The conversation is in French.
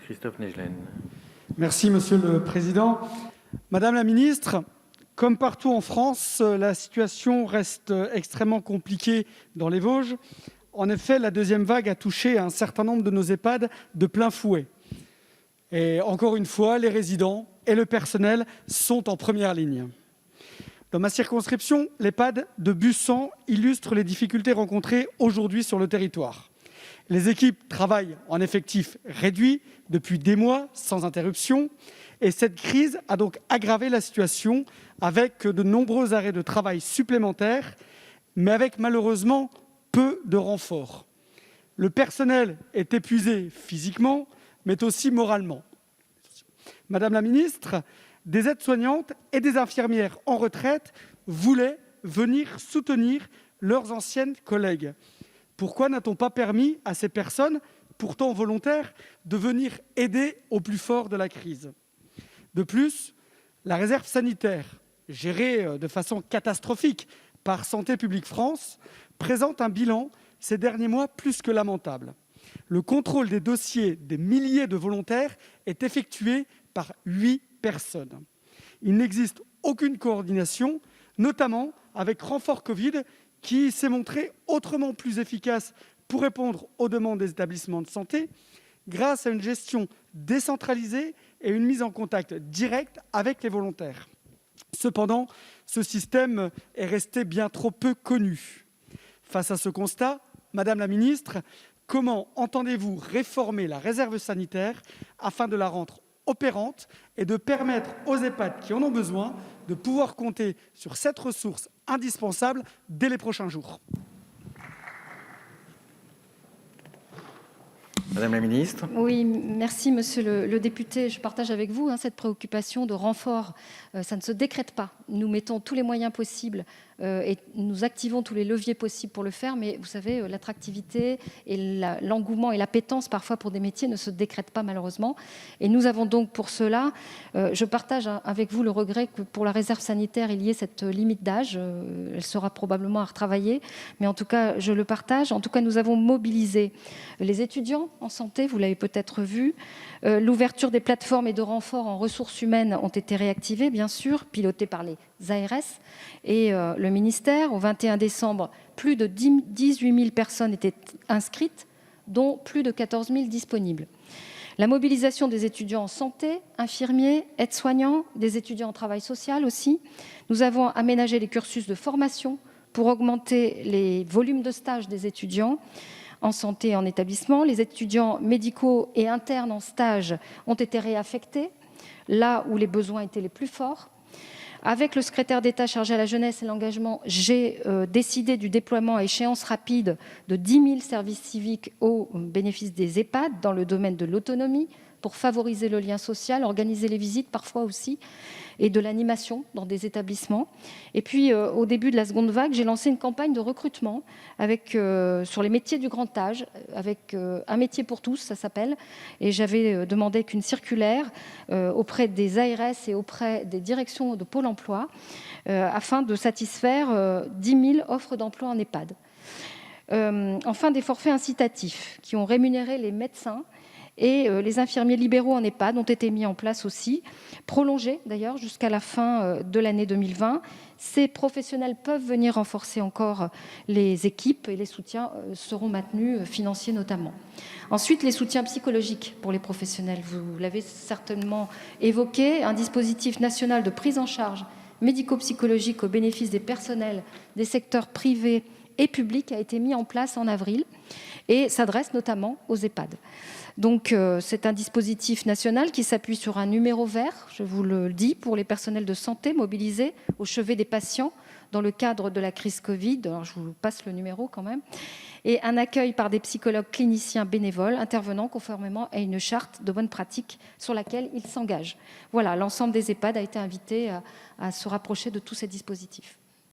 Christophe Negelen. Merci, Monsieur le Président. Madame la Ministre, comme partout en France, la situation reste extrêmement compliquée dans les Vosges. En effet, la deuxième vague a touché un certain nombre de nos EHPAD de plein fouet. Et encore une fois, les résidents et le personnel sont en première ligne. Dans ma circonscription, l'EHPAD de Bussan illustre les difficultés rencontrées aujourd'hui sur le territoire. Les équipes travaillent en effectif réduit depuis des mois, sans interruption, et cette crise a donc aggravé la situation avec de nombreux arrêts de travail supplémentaires, mais avec malheureusement peu de renforts. Le personnel est épuisé physiquement, mais aussi moralement. Madame la ministre, des aides-soignantes et des infirmières en retraite voulaient venir soutenir leurs anciennes collègues. Pourquoi n'a-t-on pas permis à ces personnes, pourtant volontaires, de venir aider au plus fort de la crise ? De plus, la réserve sanitaire, gérée de façon catastrophique par Santé publique France, présente un bilan ces derniers mois plus que lamentable. Le contrôle des dossiers des milliers de volontaires est effectué par 8 personnes. Il n'existe aucune coordination, notamment avec Renfort Covid, qui s'est montré autrement plus efficace pour répondre aux demandes des établissements de santé, grâce à une gestion décentralisée et une mise en contact direct avec les volontaires. Cependant, ce système est resté bien trop peu connu. Face à ce constat, Madame la Ministre, comment entendez-vous réformer la réserve sanitaire afin de la rendre opérante et de permettre aux EHPAD qui en ont besoin de pouvoir compter sur cette ressource indispensable dès les prochains jours? Madame la Ministre. Oui, merci Monsieur le député. Je partage avec vous cette préoccupation de renfort. Ça ne se décrète pas. Nous mettons tous les moyens possibles et nous activons tous les leviers possibles pour le faire. Mais vous savez, l'attractivité et l'engouement et l'appétence parfois pour des métiers ne se décrètent pas malheureusement. Et nous avons donc pour cela, je partage avec vous le regret que pour la réserve sanitaire, il y ait cette limite d'âge. Elle sera probablement à retravailler. Mais en tout cas, je le partage. En tout cas, nous avons mobilisé les étudiants en santé, vous l'avez peut-être vu. L'ouverture des plateformes et de renforts en ressources humaines ont été réactivées, bien sûr, pilotées par les ARS et le ministère. Au 21 décembre, plus de 18 000 personnes étaient inscrites, dont plus de 14 000 disponibles. La mobilisation des étudiants en santé, infirmiers, aides-soignants, des étudiants en travail social aussi. Nous avons aménagé les cursus de formation pour augmenter les volumes de stages des étudiants en santé et en établissement. Les étudiants médicaux et internes en stage ont été réaffectés là où les besoins étaient les plus forts. Avec le secrétaire d'État chargé à la jeunesse et l'engagement, j'ai décidé du déploiement à échéance rapide de 10 000 services civiques au bénéfice des EHPAD dans le domaine de l'autonomie pour favoriser le lien social, organiser les visites parfois aussi, et de l'animation dans des établissements. Et puis, au début de la seconde vague, j'ai lancé une campagne de recrutement sur les métiers du grand âge, avec un métier pour tous, ça s'appelle. Et j'avais demandé qu'une circulaire auprès des ARS et auprès des directions de Pôle emploi, afin de satisfaire 10 000 offres d'emploi en EHPAD. Enfin, des forfaits incitatifs qui ont rémunéré les médecins et les infirmiers libéraux en EHPAD ont été mis en place aussi, prolongés d'ailleurs jusqu'à la fin de l'année 2020. Ces professionnels peuvent venir renforcer encore les équipes et les soutiens seront maintenus, financiers notamment. Ensuite, les soutiens psychologiques pour les professionnels. Vous l'avez certainement évoqué, un dispositif national de prise en charge médico-psychologique au bénéfice des personnels des secteurs privés et publics a été mis en place en avril et s'adresse notamment aux EHPAD. Donc, c'est un dispositif national qui s'appuie sur un numéro vert, je vous le dis, pour les personnels de santé mobilisés au chevet des patients dans le cadre de la crise Covid. Alors, je vous passe le numéro quand même. Et un accueil par des psychologues cliniciens bénévoles intervenant conformément à une charte de bonne pratique sur laquelle ils s'engagent. Voilà, l'ensemble des EHPAD a été invité à se rapprocher de tous ces dispositifs.